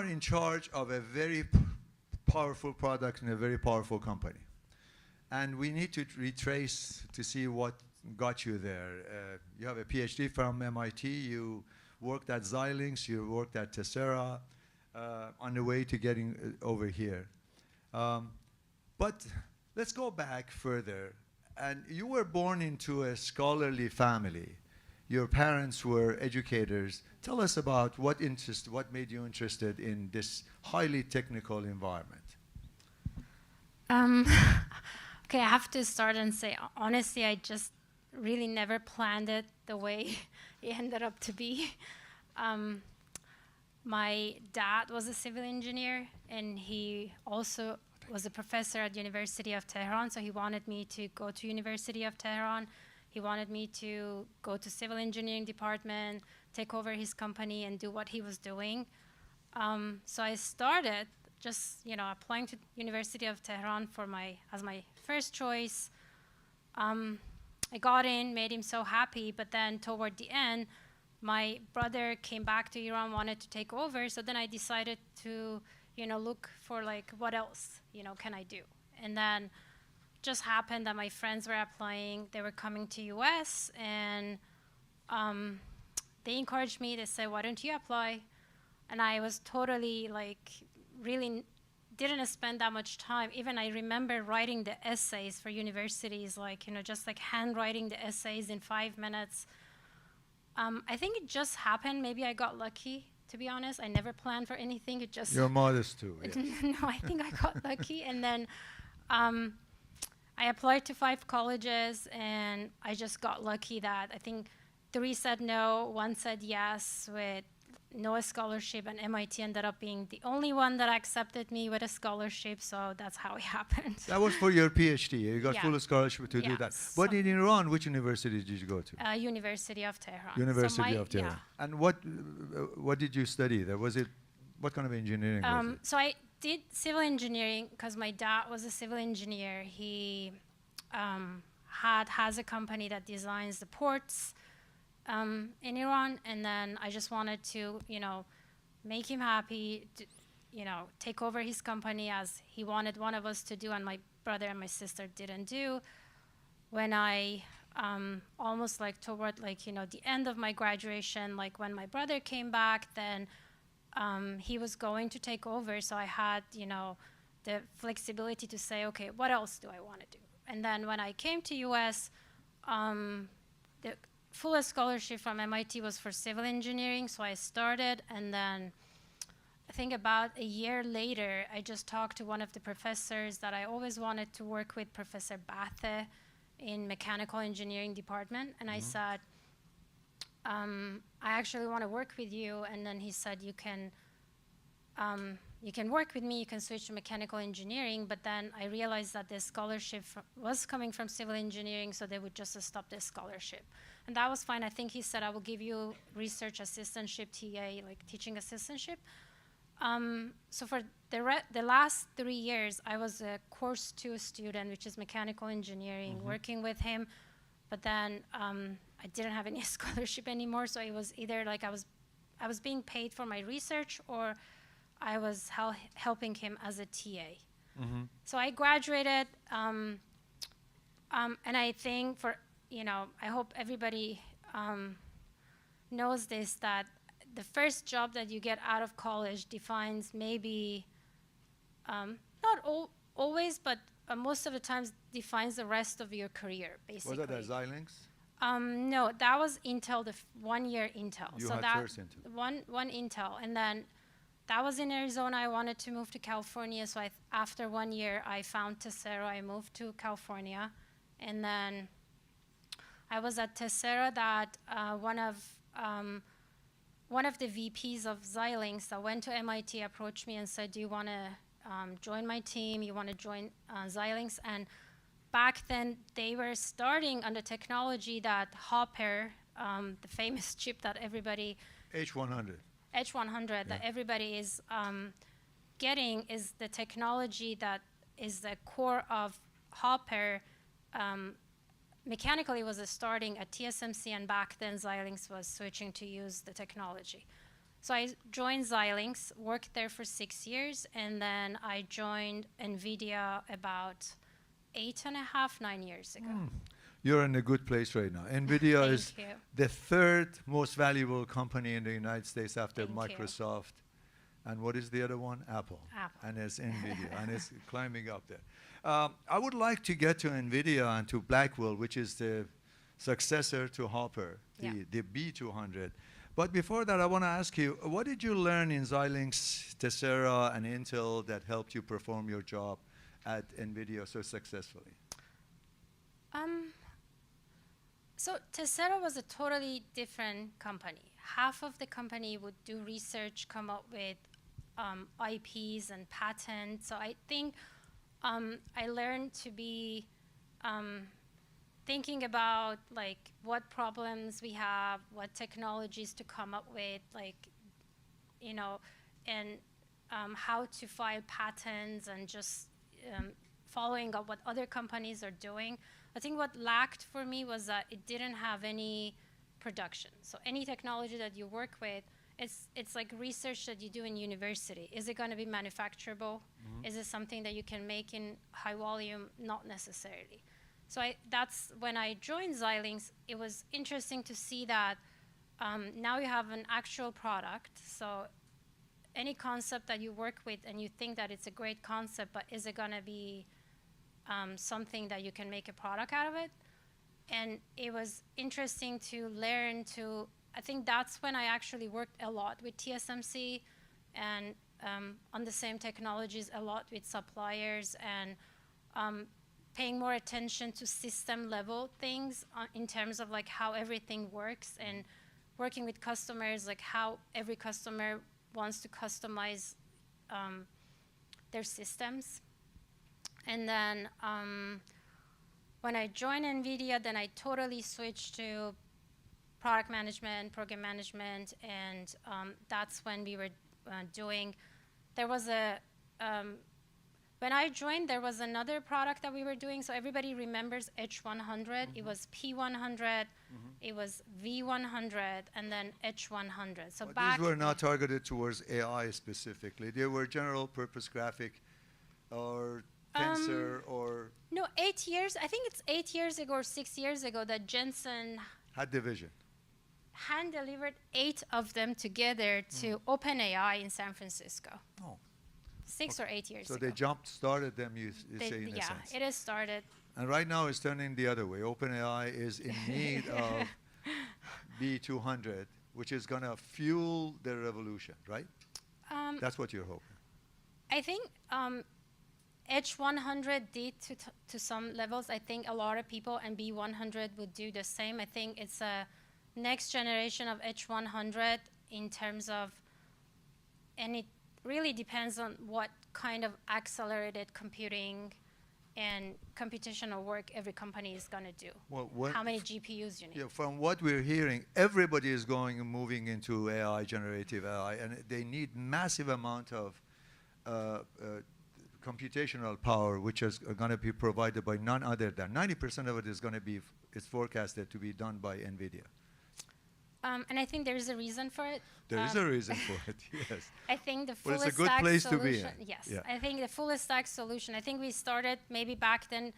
are in charge of a very powerful product in a very powerful company. And we need to retrace to see what got you there. You have a PhD from MIT, you worked at Xilinx, you worked at Tessera, on the way to getting over here. But let's go back further. And you were born into a scholarly family. Your parents were educators. Tell us about what made you interested in this highly technical environment. Okay, I have to start and say, honestly, I just really never planned it the way it ended up to be. My dad was a civil engineer, and he also was a professor at University of Tehran, so he wanted me to go to University of Tehran. He wanted me to go to civil engineering department, take over his company, and do what he was doing. So I started just, applying to University of Tehran as my first choice. I got in, made him so happy, but then toward the end, my brother came back to Iran, wanted to take over, so then I decided to, look for what else, can I do? And then just happened that my friends were applying, they were coming to US, and they encouraged me to say, why don't you apply? And I was totally really didn't spend that much time. Even I remember writing the essays for universities, just handwriting the essays in 5 minutes. I think it just happened. Maybe I got lucky, to be honest. I never planned for anything. It just... You're modest too. Yes. No, I think I got lucky. And then I applied to 5 colleges, and I just got lucky that I think 3 said no, 1 said yes with no scholarship, and MIT ended up being the only one that accepted me with a scholarship, so that's how it happened. That was for your PhD. You got full scholarship to do that. But in Iran, which university did you go to? University of Tehran. University of Tehran. Yeah. And what did you study there? What kind of engineering was it? So I did civil engineering because my dad was a civil engineer. He has a company that designs the ports in Iran, and then I just wanted to, make him happy, take over his company as he wanted one of us to do, and my brother and my sister didn't do. When I almost toward the end of my graduation, when my brother came back, then he was going to take over, so I had, the flexibility to say, okay, what else do I want to do? And then when I came to US, the full scholarship from MIT was for civil engineering, so I started, and then I think about a year later, I just talked to one of the professors that I always wanted to work with, Professor Bahareh, in mechanical engineering department, and I said, I actually want to work with you, and then he said, you can work with me, you can switch to mechanical engineering, but then I realized that the scholarship was coming from civil engineering, so they would just stop the scholarship. And that was fine. I think he said, I will give you research assistantship, TA, teaching assistantship. So for the last 3 years, I was a course 2 student, which is mechanical engineering, working with him. But then I didn't have any scholarship anymore, so it was either I was being paid for my research, or I was helping him as a TA. So I graduated, and I think I hope everybody knows this, that the first job that you get out of college defines maybe, not always, but most of the times defines the rest of your career, basically. Was that at Xilinx? No, that was Intel, 1 year Intel. You so had that first Intel. One Intel, and then that was in Arizona. I wanted to move to California, so after 1 year, I found Tessera. I moved to California, and then I was at Tessera. That one of the VPs of Xilinx that went to MIT approached me and said, do you want to join my team? You want to join Xilinx? And back then, they were starting on the technology that Hopper, the famous chip that everybody... H100. H100 that everybody is getting, is the technology that is the core of Hopper. Mechanically was starting at TSMC, and back then Xilinx was switching to use the technology. So I joined Xilinx, worked there for 6 years, and then I joined Nvidia about 8.5, 9 years ago. You're in a good place right now. Nvidia is Thank you. the third most valuable company in the United States after Thank you. Microsoft. And what is the other one? Apple. Apple. And it's Nvidia, and it's climbing up there. I would like to get to Nvidia and to Blackwell, which is the successor to Hopper, the B200. But before that, I want to ask you, what did you learn in Xilinx, Tessera, and Intel that helped you perform your job at Nvidia so successfully? So Tessera was a totally different company. Half of the company would do research, come up with IPs and patents. So I think I learned to be thinking about like what problems we have, what technologies to come up with, like, you know, and how to file patents and just following up what other companies are doing. I think what lacked for me was that it didn't have any production. So any technology that you work with, it's like research that you do in university. Is it going to be manufacturable? Is it something that you can make in high volume? Not necessarily. So that's when I joined Xilinx. It was interesting to see that now you have an actual product. So any concept that you work with and you think that it's a great concept, but is it going to be something that you can make a product out of it? And it was interesting to learn to, I think that's when I actually worked a lot with TSMC and on the same technologies, a lot with suppliers, and paying more attention to system level things in terms of like how everything works, and working with customers, like how every customer wants to customize their systems. And then when I joined Nvidia, then I totally switched to product management, program management, and that's when we were doing, there was a, when I joined, there was another product that we were doing. So everybody remembers H100. It was P100, it was V100, and then H100. So but these were not targeted towards AI specifically. They were general purpose graphic or tensor or... No, 8 years, I think it's 8 years ago or 6 years ago that Jensen had the vision. Hand-delivered 8 of them together to OpenAI in San Francisco. Oh. 6 or 8 years so ago. So they jump-started them, you say, in a sense. Yeah, it has started. And right now it's turning the other way. OpenAI is in need of B200, which is going to fuel the revolution, right? That's what you're hoping. I think H100 did to some levels. I think a lot of people, and B100 would do the same. I think it's a next generation of H100 in terms of, and it really depends on what kind of accelerated computing and computational work every company is going to do. Well, how many GPUs you need. Yeah, from what we're hearing, everybody is going and moving into AI, generative AI, and they need massive amount of computational power, which is going to be provided by none other than 90% of it is going to be, it's forecasted to be done by Nvidia. And I think there is a reason for it. There is a reason for it, yes. I think the fullest stack solution. But it's a good place to be in. Yes, yeah. I think the fullest stack solution. I think we started maybe back then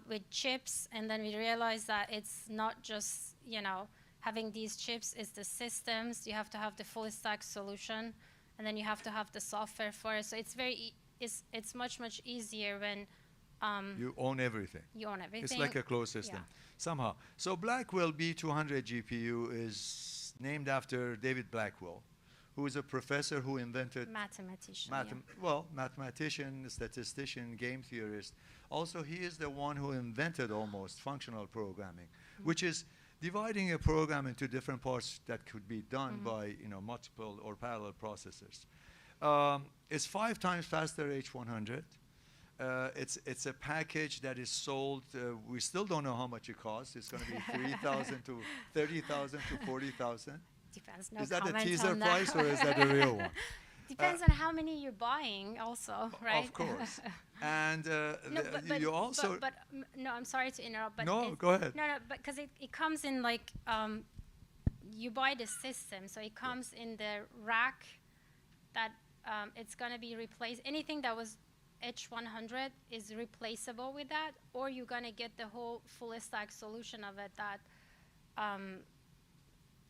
with chips, and then we realized that it's not just, you know, having these chips, it's the systems. You have to have the fullest stack solution, and then you have to have the software for it. So it's very, it's much, much easier when you own everything. You own everything. It's like a closed system, somehow. So Blackwell B200 GPU is named after David Blackwell, who is a professor who invented... Mathematician, Well, mathematician, statistician, game theorist. Also, he is the one who invented almost functional programming, which is dividing a program into different parts that could be done by, you know, multiple or parallel processors. It's 5 times faster H100. It's a package that is sold. We still don't know how much it costs. It's going to be 3,000 to 30,000 to 40,000. Depends. No is that a comment teaser on price that. or is that a real one? Depends on how many you're buying, also, right? Of course. And you also. No, I'm sorry to interrupt. But no, go ahead. No, but because it comes in like you buy the system, so it comes in the rack that it's going to be replaced. Anything that was H100 is replaceable with that, or you're going to get the whole full stack solution of it that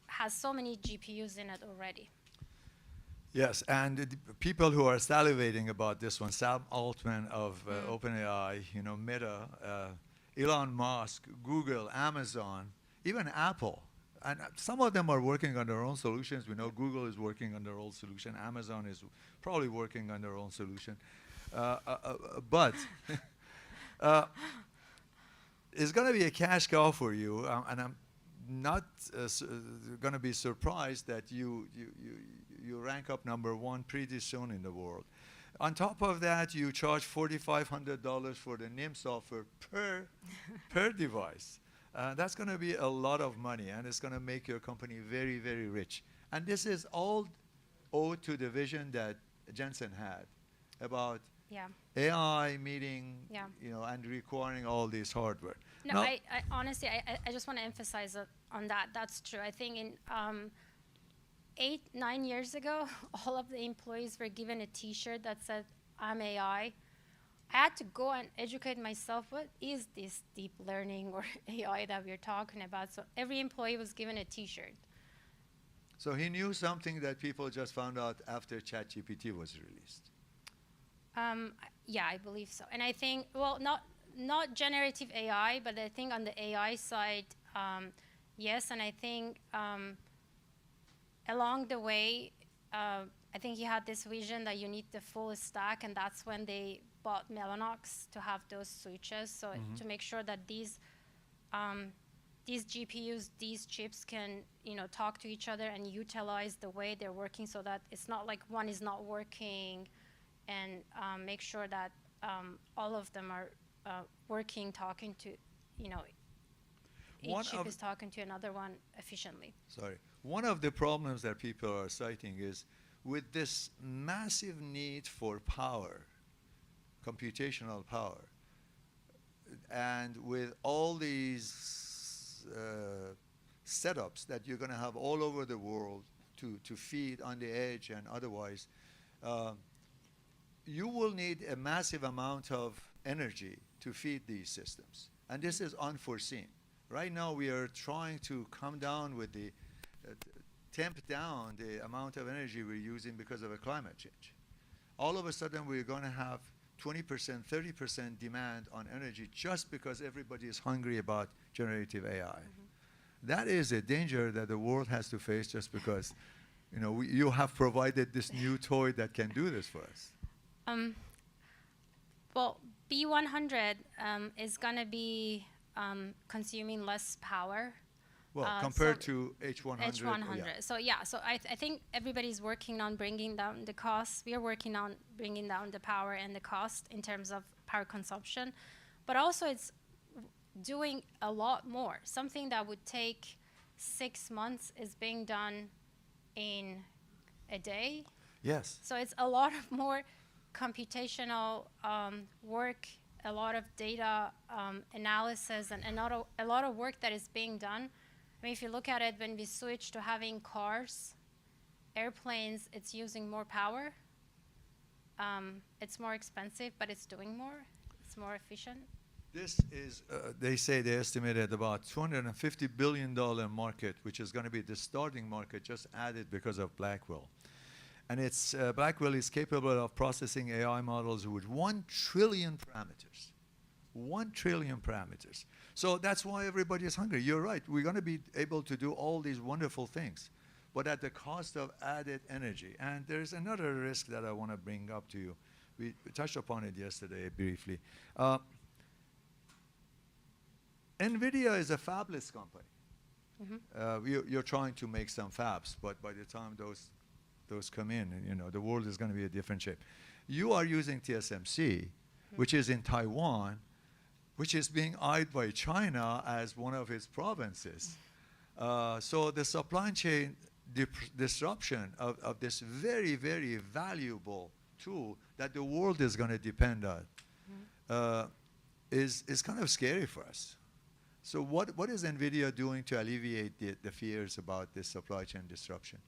has so many GPUs in it already. Yes, and the people who are salivating about this one, Sam Altman of OpenAI, Meta, Elon Musk, Google, Amazon, even Apple. And some of them are working on their own solutions. We know Google is working on their own solution. Amazon is probably working on their own solution. But it's going to be a cash cow for you, and I'm not going to be surprised that you rank up #1 pretty soon in the world. On top of that, you charge $4,500 for the NIM software per device. That's going to be a lot of money, and it's going to make your company very, very rich. And this is all owed to the vision that Jensen had about AI meeting, and requiring all this hardware. No, I honestly, I just want to emphasize on that. That's true. I think in 8-9 years ago, all of the employees were given a T-shirt that said, "I'm AI." I had to go and educate myself. What is this deep learning or AI that we're talking about? So every employee was given a T-shirt. So he knew something that people just found out after ChatGPT was released. Yeah, I believe so. And I think, well, not generative AI, but I think on the AI side, yes. And I think along the way, I think he had this vision that you need the full stack, and that's when they bought Mellanox to have those switches, so to make sure that these GPUs, these chips can talk to each other and utilize the way they're working, so that it's not like one is not working, and make sure that all of them are working, talking to each chip is talking to another one efficiently. Sorry. One of the problems that people are citing is with this massive need for power, computational power, and with all these setups that you're going to have all over the world to feed on the edge and otherwise, you will need a massive amount of energy to feed these systems. And this is unforeseen. Right now we are trying to come down with the temp down the amount of energy we're using because of a climate change. All of a sudden we're going to have 20%, 30% demand on energy just because everybody is hungry about generative AI. That is a danger that the world has to face just because you have provided this new toy that can do this for us. Well, B100 is going to be consuming less power. Well, compared to H100. H100. Yeah. So I think everybody's working on bringing down the costs. We are working on bringing down the power and the cost in terms of power consumption. But also it's doing a lot more. Something that would take 6 months is being done in a day. Yes. So it's a lot of more computational work, a lot of data analysis, and a lot of work that is being done. I mean, if you look at it, when we switch to having cars, airplanes, it's using more power. It's more expensive, but it's doing more. It's more efficient. This is, they say they estimated about $250 billion market, which is going to be the starting market just added because of Blackwell. And it's Blackwell is capable of processing AI models with 1 trillion parameters. 1 trillion parameters. So that's why everybody is hungry. You're right. We're going to be able to do all these wonderful things, but at the cost of added energy. And there's another risk that I want to bring up to you. We touched upon it yesterday briefly. Nvidia is a fabless company. You're trying to make some fabs, but by the time those come in, the world is going to be a different shape. You are using TSMC, which is in Taiwan, which is being eyed by China as one of its provinces. So the supply chain disruption of this very, very valuable tool that the world is going to depend on is kind of scary for us. So what is Nvidia doing to alleviate the fears about this supply chain disruption?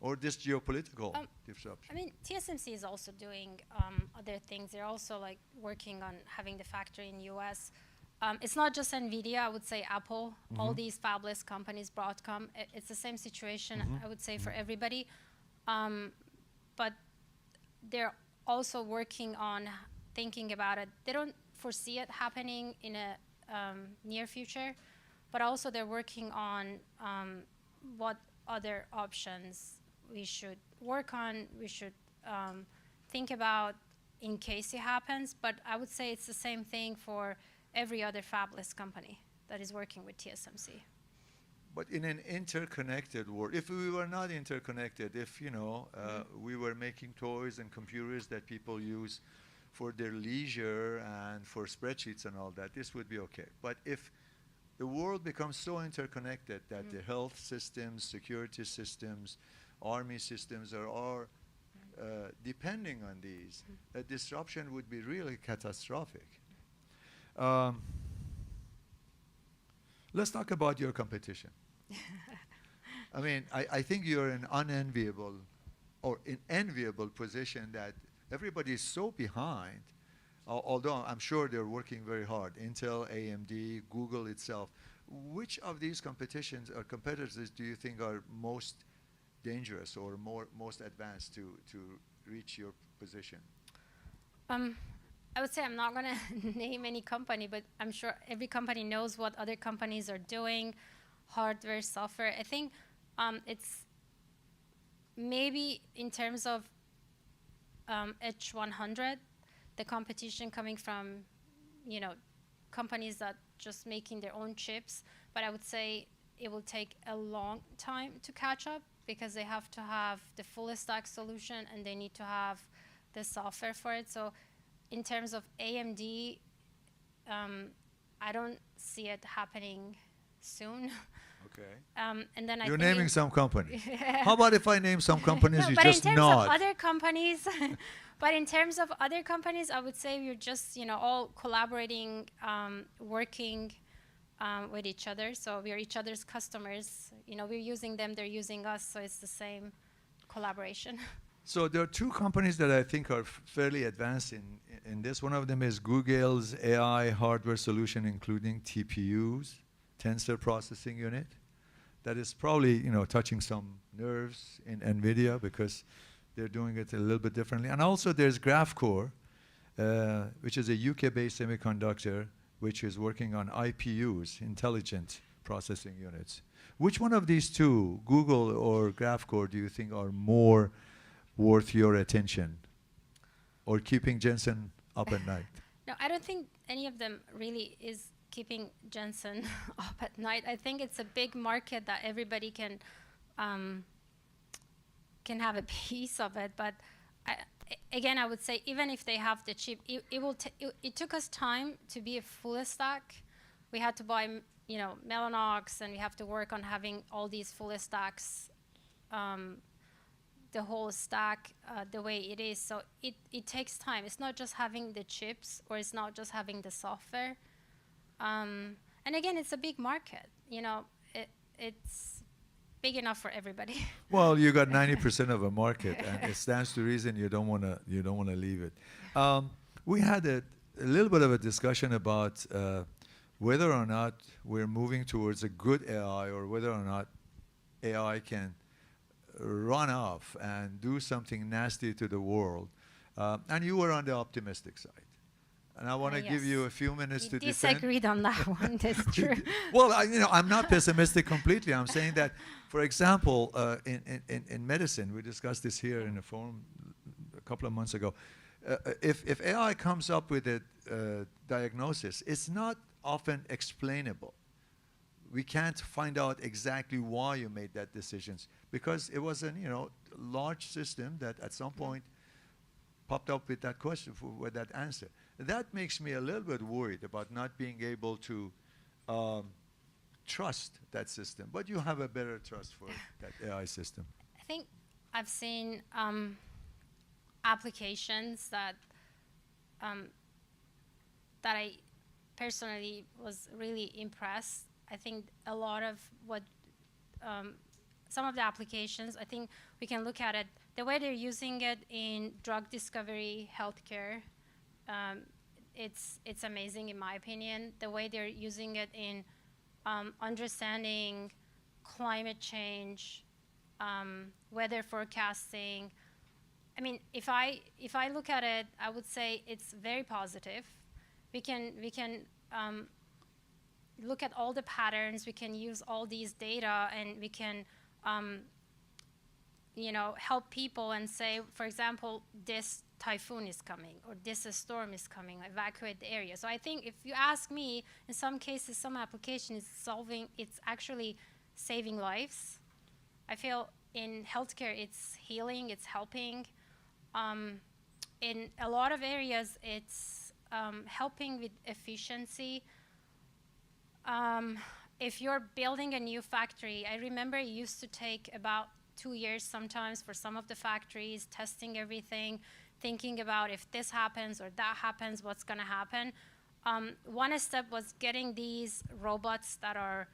Or this geopolitical disruption? I mean, TSMC is also doing other things. They're also like working on having the factory in US. It's not just Nvidia, I would say Apple, all these fabless companies, Broadcom, it's the same situation, I would say, for everybody. But they're also working on thinking about it. They don't foresee it happening in a near future, but also they're working on what other options we should work on, we should think about in case it happens. But I would say it's the same thing for every other fabless company that is working with TSMC. But in an interconnected world, if we were not interconnected, if we were making toys and computers that people use for their leisure and for spreadsheets and all that, this would be okay. But if the world becomes so interconnected that the health systems, security systems, army systems are all depending on these, a disruption would be really catastrophic. Let's talk about your competition. I mean, I think you're in unenviable or in enviable position that everybody is so behind, although I'm sure they're working very hard. Intel, AMD, Google itself. Which of these competitions or competitors do you think are most dangerous or most advanced to reach your position? I would say I'm not going to name any company, but I'm sure every company knows what other companies are doing, hardware, software. I think it's maybe in terms of H100, the competition coming from, companies that just making their own chips. But I would say it will take a long time to catch up because they have to have the full stack solution and they need to have the software for it. So in terms of AMD, I don't see it happening soon. Okay. And then you're naming some companies. How about if I name some companies you just nod? But in terms of other companies, I would say we're just all collaborating, working with each other. So we're each other's customers. We're using them, they're using us. So it's the same collaboration. So there are two companies that I think are fairly advanced in this. One of them is Google's AI hardware solution, including TPUs, tensor processing unit. That is probably touching some nerves in Nvidia because they're doing it a little bit differently. And also there's Graphcore, which is a UK-based semiconductor, which is working on IPUs, intelligent processing units. Which one of these two, Google or Graphcore, do you think are more worth your attention or keeping Jensen up at night? No, I don't think any of them really is keeping Jensen up at night. I think it's a big market that everybody can have a piece of it. But again, I would say even if they have the chip, it took us time to be a full stack. We had to buy Mellanox, and we have to work on having all these full stacks, the whole stack the way it is. So it takes time. It's not just having the chips, or it's not just having the software. And again, it's a big market. It's big enough for everybody. Well, you got 90% of a market, and it stands to reason you don't want to leave it. We had a little bit of a discussion about whether or not we're moving towards a good AI, or whether or not AI can run off and do something nasty to the world. And you were on the optimistic side. And I want to give you a few minutes to defend. Disagreed on that one, that's true. Well, I'm not pessimistic completely. I'm saying that, for example, in medicine, we discussed this here in a forum a couple of months ago. If AI comes up with a diagnosis, it's not often explainable. We can't find out exactly why you made that decisions, because it was a large system that at some point popped up with that question, with that answer. That makes me a little bit worried about not being able to trust that system. But you have a better trust for that AI system. I think I've seen applications that personally was really impressed. I think a lot of what, some of the applications, I think we can look at it, the way they're using it in drug discovery, healthcare, it's amazing in my opinion. The way they're using it in understanding climate change, weather forecasting. I mean, if I look at it, I would say it's very positive. We can look at all the patterns. We can use all these data, and we can help people and say, for example, this typhoon is coming or this storm is coming, evacuate the area. So I think if you ask me, in some cases, some application is it's actually saving lives. I feel in healthcare, it's healing, it's helping. In a lot of areas, it's helping with efficiency. If you're building a new factory, I remember it used to take about 2 years sometimes for some of the factories, testing everything, thinking about if this happens or that happens, what's going to happen. One step was getting these robots that are,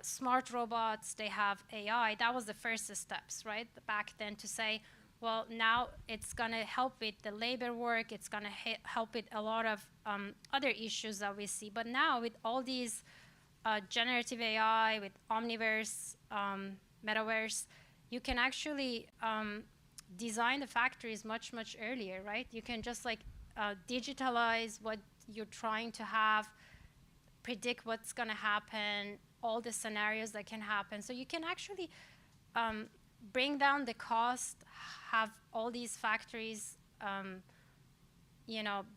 smart robots, they have AI. That was the first steps, right? Back then to say, well, now it's going to help with the labor work. It's going to help with a lot of other issues that we see. But now with all these generative AI, with Omniverse, Metaverse, you can actually design the factories much, much earlier, right? You can just digitalize what you're trying to have, predict what's going to happen, all the scenarios that can happen. So you can actually bring down the cost, have all these factories,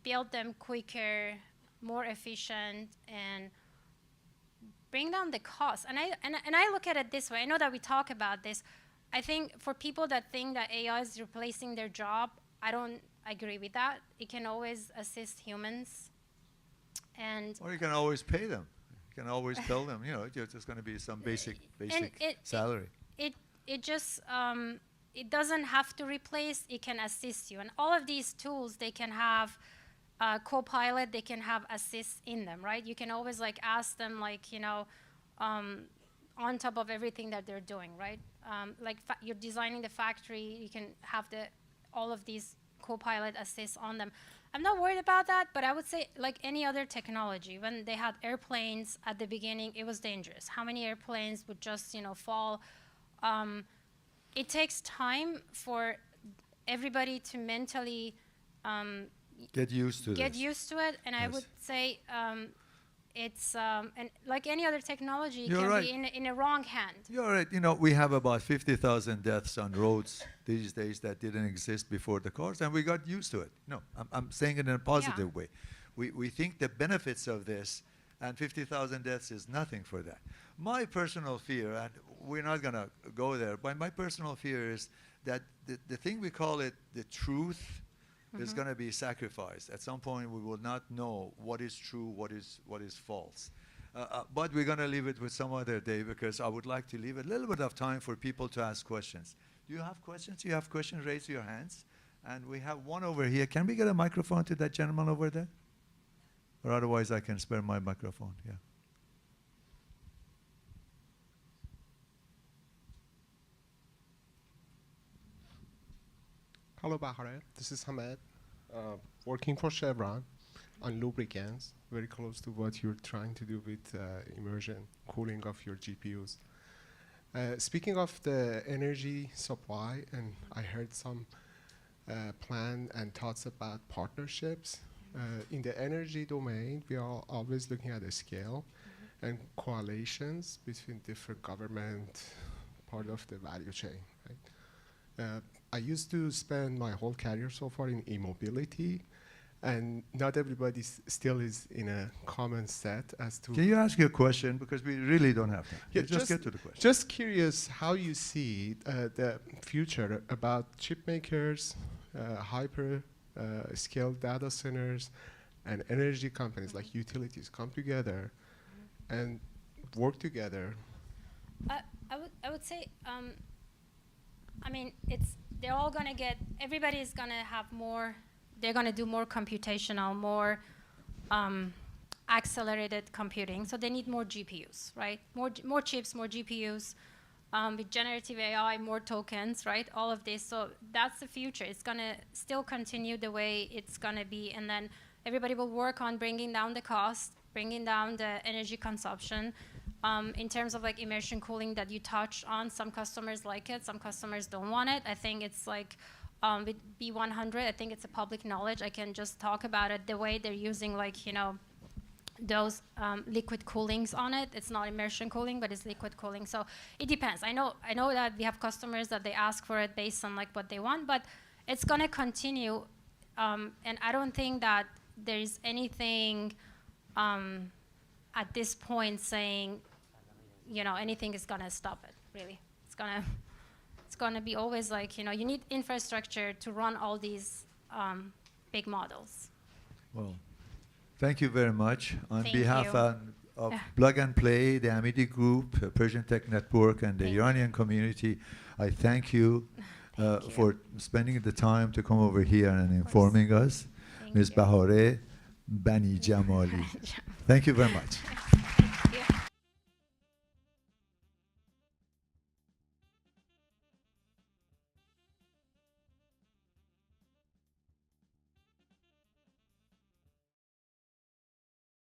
build them quicker, more efficient, and bring down the cost. And I look at it this way. I know that we talk about this. I think for people that think that AI is replacing their job, I don't agree with that. It can always assist humans. Or you can always pay them. You can always tell them, it's just going to be some basic salary. It just, it doesn't have to replace, it can assist you. And all of these tools, they can have co-pilot, they can have assist in them, right? You can always ask them on top of everything that they're doing, right? You're designing the factory, you can have all of these co-pilot assists on them. I'm not worried about that, but I would say like any other technology, when they had airplanes at the beginning, it was dangerous. How many airplanes would just, fall? It takes time for everybody to mentally get used to it, and yes. I would say it's and like any other technology, it You're can right. be in a wrong hand. You're right. We have about 50,000 deaths on roads these days that didn't exist before the cars, and we got used to it. No, I'm saying it in a positive way. We think the benefits of this, and 50,000 deaths is nothing for that. My personal fear, and we're not going to go there, but my personal fear is that the thing we call it the truth is going to be sacrificed. At some point, we will not know what is true, what is false. But we're going to leave it with some other day, because I would like to leave a little bit of time for people to ask questions. Do you have questions? You have questions? Raise your hands. And we have one over here. Can we get a microphone to that gentleman over there? Or otherwise, I can spare my microphone. Yeah. Hello, Bahareh. This is Hamed, working for Chevron on lubricants, very close to what you're trying to do with immersion cooling of your GPUs. Speaking of the energy supply, and I heard some plan and thoughts about partnerships. In the energy domain, we are always looking at the scale and coalitions between different government part of the value chain, right? I used to spend my whole career so far in e-mobility, and not everybody still is in a common set as to... Can you ask your question? Because we really don't have time. Yeah, just get to the question. Just curious how you see the future about chip makers, hyper-scale data centers, and energy companies like utilities come together and work together. I would say, I mean, they're all going to get, everybody is going to have more, they're going to do more computational, more accelerated computing. So they need more GPUs, right? More chips, more GPUs. With generative AI, more tokens, right? All of this. So that's the future. It's going to still continue the way it's going to be. And then everybody will work on bringing down the cost, bringing down the energy consumption. In terms of like immersion cooling that you touched on, some customers like it, some customers don't want it. I think it's like with B100, I think it's a public knowledge. I can just talk about it the way they're using like, you know, those liquid coolings on it. It's not immersion cooling, but it's liquid cooling. So it depends. I know that we have customers that they ask for it based on like what they want, but it's going to continue. And I don't think that there's anything at this point saying, you know, anything is going to stop it, really. It's going to be always like, you know, you need infrastructure to run all these big models. Well, thank you very much. On Thank behalf you. of Plug and Play, the AmidiGroup, Persian Tech Network, and the Thank Iranian community, I thank you, Thank you. for spending the time to come over here and informing us. Thank Ms. you. Bahareh Banijamali. Thank you very much.